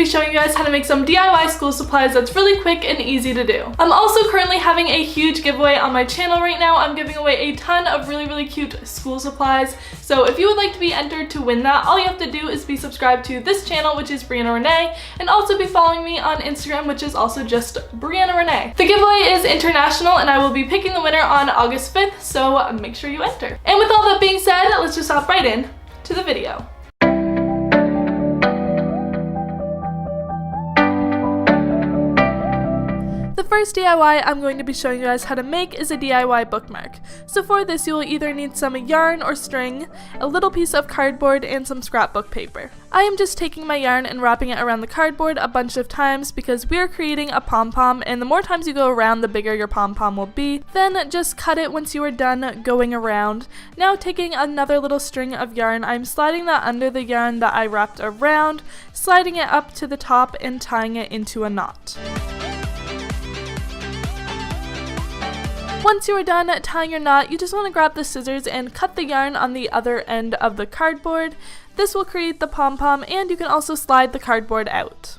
showing you guys how to make some DIY school supplies that's really quick and easy to do. I'm also currently having a huge giveaway on my channel right now. I'm giving away a ton of really cute school supplies. So if you would like to be entered to win that, all you have to do is be subscribed to this channel, which is Brianna Renee, and also be following me on Instagram, which is also just Brianna Renee. The giveaway is international and I will be picking the winner on August 5th, so make sure you enter. And with all that being said, let's just hop right in to the video. The first DIY I'm going to be showing you guys how to make is a DIY bookmark. So for this you will either need some yarn or string, a little piece of cardboard, and some scrapbook paper. I am just taking my yarn and wrapping it around the cardboard a bunch of times because we are creating a pom-pom, and the more times you go around, the bigger your pom-pom will be. Then just cut it once you are done going around. Now taking another little string of yarn, I'm sliding that under the yarn that I wrapped around, sliding it up to the top and tying it into a knot. Once you are done tying your knot, you just want to grab the scissors and cut the yarn on the other end of the cardboard. This will create the pom-pom, and you can also slide the cardboard out.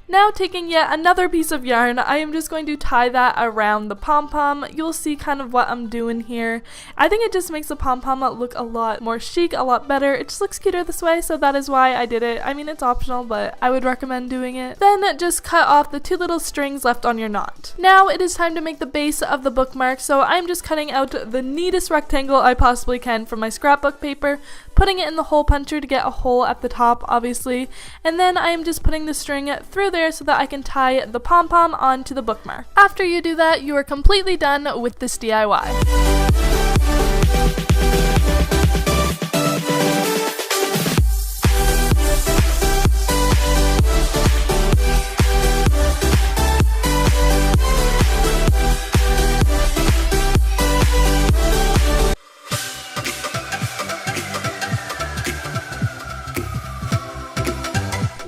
Now taking yet another piece of yarn, I am just going to tie that around the pom-pom. You'll see kind of what I'm doing here. I think it just makes the pom-pom look a lot more chic, a lot better. It just looks cuter this way, so that is why I did it. I mean, it's optional, but I would recommend doing it. Then just cut off the two little strings left on your knot. Now it is time to make the base of the bookmark, so I'm just cutting out the neatest rectangle I possibly can from my scrapbook paper, putting it in the hole puncher to get a hole at the top, obviously, and then I am just putting the string through there so that I can tie the pom-pom onto the bookmark. After you do that, you are completely done with this DIY.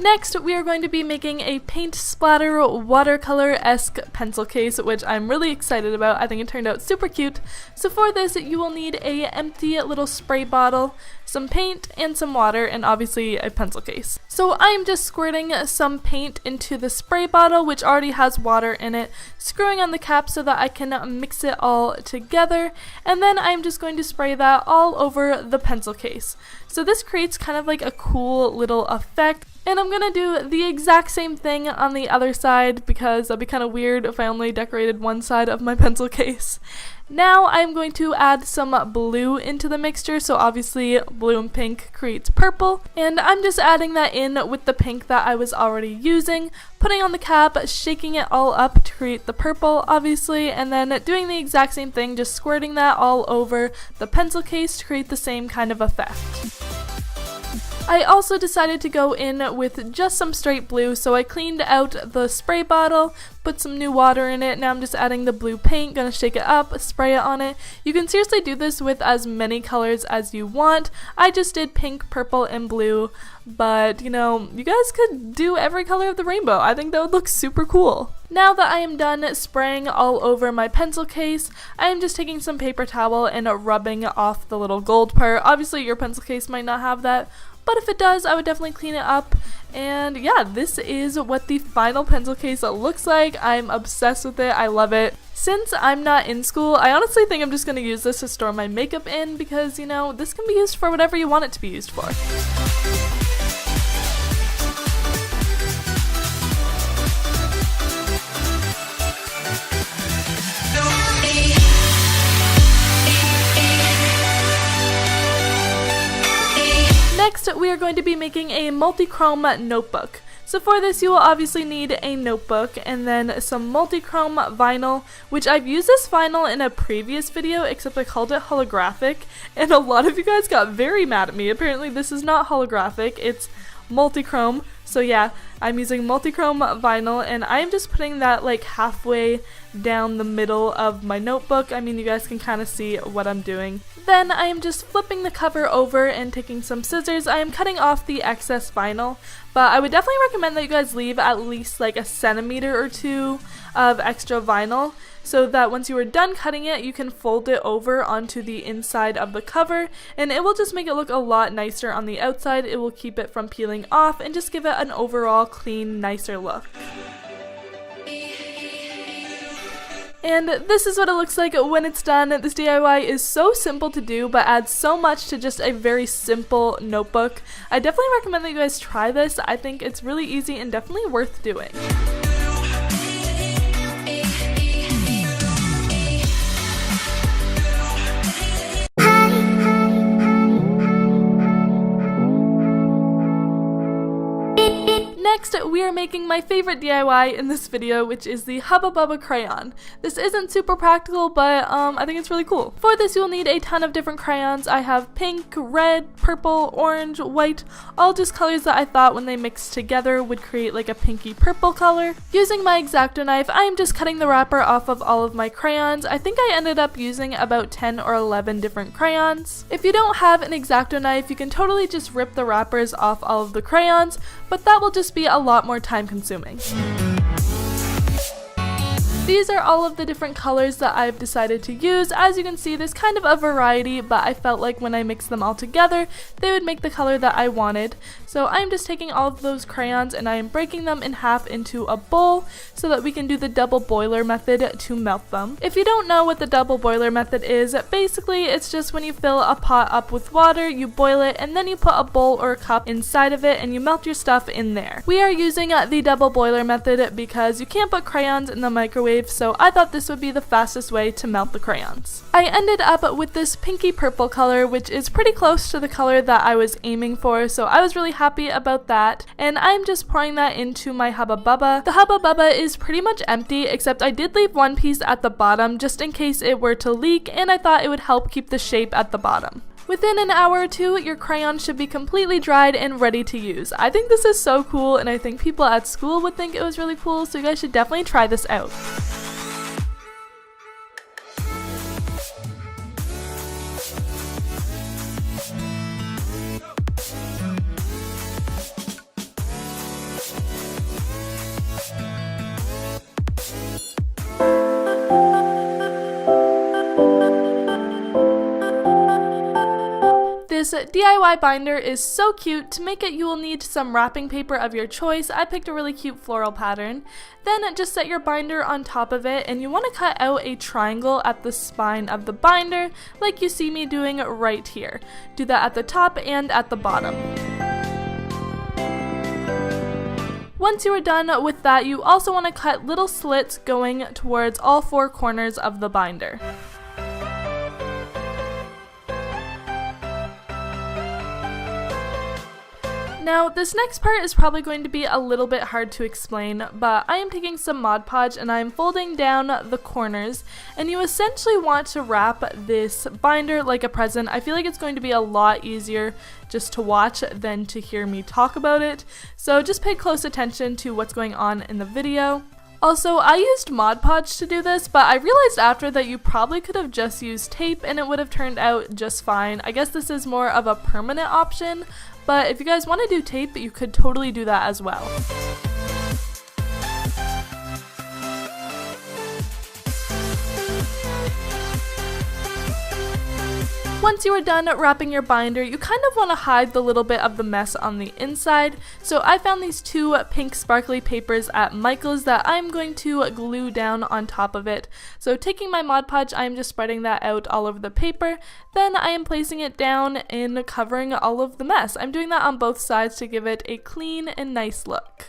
Next, we are going to be making a paint splatter watercolor-esque pencil case, which I'm really excited about. I think it turned out super cute. So for this, you will need a empty little spray bottle, some paint, and some water, and obviously a pencil case. So I'm just squirting some paint into the spray bottle, which already has water in it, screwing on the cap so that I can mix it all together, and then I'm just going to spray that all over the pencil case. So this creates kind of like a cool little effect. And I'm gonna do the exact same thing on the other side because that'd be kind of weird if I only decorated one side of my pencil case. Now I'm going to add some blue into the mixture, so obviously blue and pink creates purple, and I'm just adding that in with the pink that I was already using, putting on the cap, shaking it all up to create the purple obviously, and then doing the exact same thing, just squirting that all over the pencil case to create the same kind of effect. I also decided to go in with just some straight blue, so I cleaned out the spray bottle, put some new water in it. Now I'm just adding the blue paint, gonna shake it up, spray it on it. You can seriously do this with as many colors as you want. I just did pink, purple, and blue, but you know, you guys could do every color of the rainbow. I think that would look super cool. Now that I am done spraying all over my pencil case, I am just taking some paper towel and rubbing off the little gold part. Obviously your pencil case might not have that, but if it does, I would definitely clean it up. And yeah, this is what the final pencil case looks like. I'm obsessed with it. I love it. Since I'm not in school, I honestly think I'm just going to use this to store my makeup in because, you know, this can be used for whatever you want it to be used for. Next, we are going to be making a multi-chrome notebook. So for this, you will obviously need a notebook and then some multi-chrome vinyl, which I've used this vinyl in a previous video, except I called it holographic, and a lot of you guys got very mad at me. Apparently this is not holographic, it's multi-chrome. So yeah, I'm using multi-chrome vinyl, and I'm just putting that like halfway down the middle of my notebook. I mean, you guys can kind of see what I'm doing. Then I am just flipping the cover over and taking some scissors. I am cutting off the excess vinyl, but I would definitely recommend that you guys leave at least like a centimeter or two of extra vinyl, so that once you are done cutting it, you can fold it over onto the inside of the cover, and it will just make it look a lot nicer on the outside. It will keep it from peeling off and just give it an overall clean, nicer look. And this is what it looks like when it's done. This DIY is so simple to do, but adds so much to just a very simple notebook. I definitely recommend that you guys try this. I think it's really easy and definitely worth doing. Next, we are making my favorite DIY in this video, which is the Hubba Bubba crayon. This isn't super practical, but I think it's really cool. For this, you'll need a ton of different crayons. I have pink, red, purple, orange, white, all just colors that I thought when they mixed together would create like a pinky purple color. Using my X-Acto knife, I am just cutting the wrapper off of all of my crayons. I think I ended up using about 10 or 11 different crayons. If you don't have an X-Acto knife, you can totally just rip the wrappers off all of the crayons, but that will just be a lot more time consuming. These are all of the different colors that I've decided to use. As you can see, there's kind of a variety, but I felt like when I mixed them all together, they would make the color that I wanted. So I'm just taking all of those crayons and I am breaking them in half into a bowl so that we can do the double boiler method to melt them. If you don't know what the double boiler method is, basically it's just when you fill a pot up with water, you boil it, and then you put a bowl or a cup inside of it and you melt your stuff in there. We are using the double boiler method because you can't put crayons in the microwave, so I thought this would be the fastest way to melt the crayons. I ended up with this pinky purple color, which is pretty close to the color that I was aiming for, so I was really happy about that, and I'm just pouring that into my Hubba Bubba. The Hubba Bubba is pretty much empty, except I did leave one piece at the bottom just in case it were to leak, and I thought it would help keep the shape at the bottom. Within an hour or two, your crayon should be completely dried and ready to use. I think this is so cool, and I think people at school would think it was really cool, so you guys should definitely try this out. This DIY binder is so cute. To make it, you will need some wrapping paper of your choice. I picked a really cute floral pattern. Then just set your binder on top of it, and you want to cut out a triangle at the spine of the binder, like you see me doing right here. Do that at the top and at the bottom. Once you are done with that, you also want to cut little slits going towards all four corners of the binder. Now, this next part is probably going to be a little bit hard to explain, but I am taking some Mod Podge and I am folding down the corners, and you essentially want to wrap this binder like a present. I feel like it's going to be a lot easier just to watch than to hear me talk about it, so just pay close attention to what's going on in the video. Also, I used Mod Podge to do this, but I realized after that you probably could have just used tape and it would have turned out just fine. I guess this is more of a permanent option, but if you guys want to do tape, you could totally do that as well. Once you are done wrapping your binder, you kind of want to hide the little bit of the mess on the inside. So I found these two pink sparkly papers at Michael's that I'm going to glue down on top of it. So taking my Mod Podge, I am just spreading that out all over the paper. Then I am placing it down and covering all of the mess. I'm doing that on both sides to give it a clean and nice look.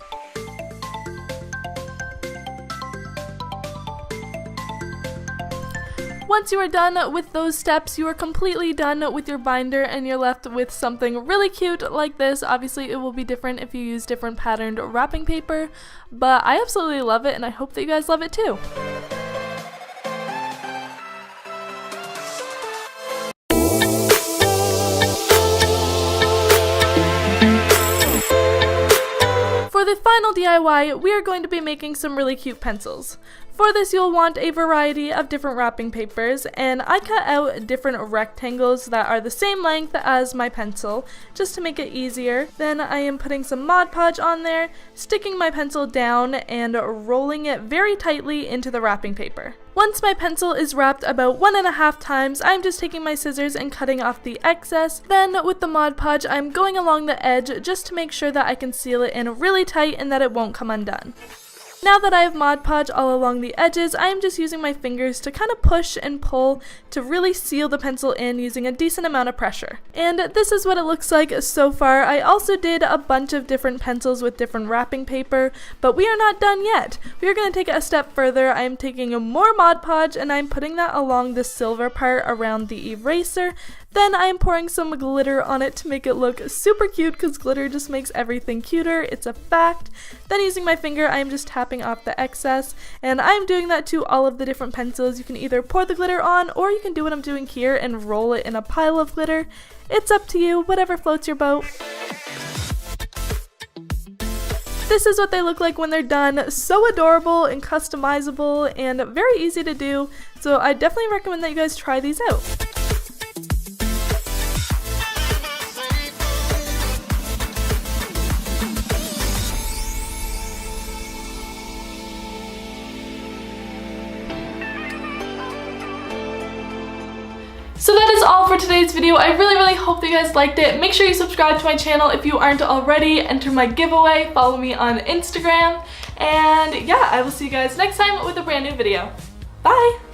Once you are done with those steps, you are completely done with your binder and you're left with something really cute like this. Obviously, it will be different if you use different patterned wrapping paper, but I absolutely love it and I hope that you guys love it too. For the final DIY, we are going to be making some really cute pencils. For this, you'll want a variety of different wrapping papers, and I cut out different rectangles that are the same length as my pencil, just to make it easier. Then I am putting some Mod Podge on there, sticking my pencil down, and rolling it very tightly into the wrapping paper. Once my pencil is wrapped about 1.5 times, I'm just taking my scissors and cutting off the excess. Then with the Mod Podge, I'm going along the edge just to make sure that I can seal it in really tight and that it won't come undone. Now that I have Mod Podge all along the edges, I am just using my fingers to kind of push and pull to really seal the pencil in using a decent amount of pressure. And this is what it looks like so far. I also did a bunch of different pencils with different wrapping paper, but we are not done yet. We are going to take it a step further. I am taking more Mod Podge and I'm putting that along the silver part around the eraser. Then I am pouring some glitter on it to make it look super cute, because glitter just makes everything cuter. It's a fact. Then using my finger, I am just tapping off the excess, and I am doing that to all of the different pencils. You can either pour the glitter on, or you can do what I'm doing here and roll it in a pile of glitter. It's up to you, whatever floats your boat. This is what they look like when they're done. So adorable and customizable and very easy to do, so I definitely recommend that you guys try these out. So that is all for today's video. I really hope that you guys liked it. Make sure you subscribe to my channel if you aren't already. Enter my giveaway. Follow me on Instagram. And yeah, I will see you guys next time with a brand new video. Bye!